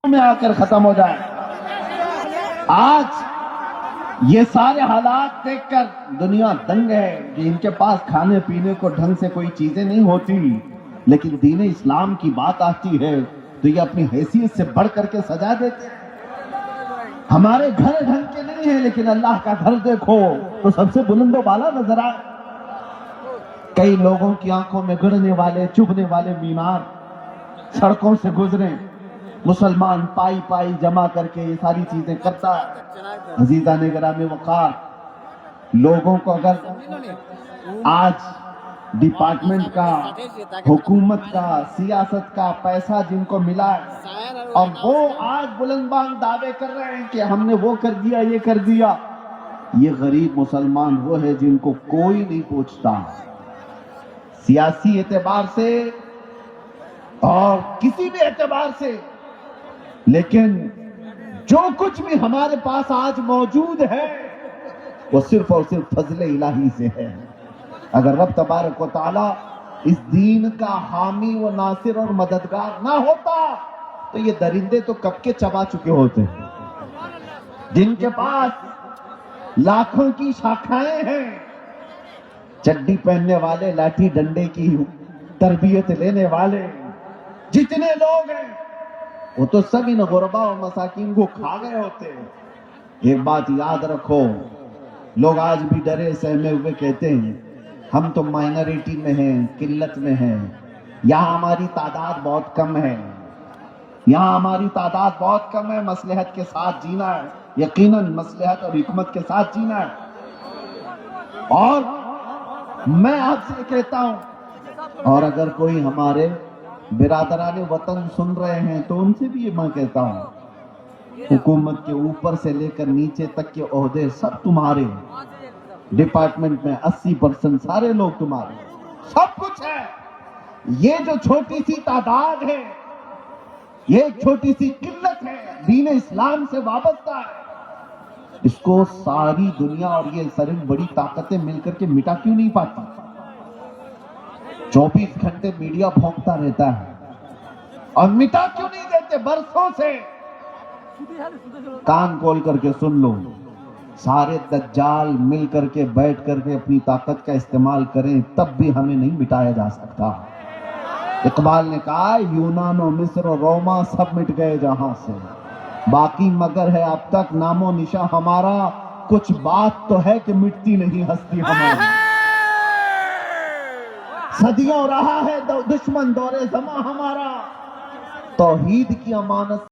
میں آ کر ختم ہو جائے۔ آج یہ سارے حالات دیکھ کر دنیا دنگ ہے کہ ان کے پاس کھانے پینے کو ڈھنگ سے کوئی چیزیں نہیں ہوتی، لیکن دین اسلام کی بات آتی ہے تو یہ اپنی حیثیت سے بڑھ کر کے سجا دیتے ہیں۔ ہمارے گھر ڈھنگ کے نہیں ہیں، لیکن اللہ کا گھر دیکھو تو سب سے بلند و بالا نظر آئے۔ کئی لوگوں کی آنکھوں میں گڑنے والے چبھنے والے مینار سڑکوں سے گزرے، مسلمان پائی پائی جمع کر کے یہ ساری چیزیں کرتا ہے۔ عزیزان گرامی وقار، لوگوں کو اگر آج ڈپارٹمنٹ کا، حکومت کا، سیاست کا پیسہ جن کو ملا ہے اور وہ آج بلند بانگ دعوے کر رہے ہیں کہ ہم نے وہ کر دیا یہ کر دیا، یہ غریب مسلمان وہ ہے جن کو کوئی نہیں پوچھتا سیاسی اعتبار سے اور کسی بھی اعتبار سے، لیکن جو کچھ بھی ہمارے پاس آج موجود ہے وہ صرف اور صرف فضل الہی سے ہے۔ اگر رب تبارک و تعالی اس دین کا حامی و ناصر اور مددگار نہ ہوتا تو یہ درندے تو کب کے چبا چکے ہوتے ہیں۔ جن کے پاس لاکھوں کی شاخائیں ہیں، چڈی پہننے والے، لاٹھی ڈنڈے کی تربیت لینے والے جتنے لوگ ہیں، وہ تو سب ان غربا و مساکین کو کھا گئے ہوتے ہیں۔ ایک بات یاد رکھو، لوگ آج بھی ڈرے سہمے ہوئے کہتے ہیں ہم تو مائنریٹی میں ہیں، قلت میں ہیں، یہاں ہماری تعداد بہت کم ہے، یہاں ہماری تعداد بہت کم ہے، مصلحت کے ساتھ جینا ہے، یقیناً مصلحت اور حکمت کے ساتھ جینا ہے۔ اور میں آپ سے کہتا ہوں، اور اگر کوئی ہمارے برادران وطن سن رہے ہیں تو ان سے بھی یہ میں کہتا ہوں، حکومت کے اوپر سے لے کر نیچے تک کے عہدے سب تمہارے ہیں، ڈپارٹمنٹ میں 80% سارے لوگ تمہارے، سب کچھ ہے۔ یہ جو چھوٹی سی تعداد ہے، یہ ایک چھوٹی سی قلت ہے، دین اسلام سے وابستہ ہے، اس کو ساری دنیا اور یہ ساری بڑی طاقتیں مل کر کے مٹا کیوں نہیں پاتی؟ 24 گھنٹے میڈیا بھونکتا رہتا ہے اور مٹا کیوں نہیں دیتے برسوں سے؟ کان کھول کر کے سن لو، سارے دجال مل کر کے بیٹھ کر کے اپنی طاقت کا استعمال کریں تب بھی ہمیں نہیں مٹایا جا سکتا۔ اقبال نے کہا یونان و مصر و روما سب مٹ گئے جہاں سے، باقی مگر ہے اب تک نام و نشاں ہمارا، کچھ بات تو ہے کہ مٹتی نہیں ہستی ہماری۔ صدیوں رہا ہے دشمن دور زماں ہمارا، توحید کی امانت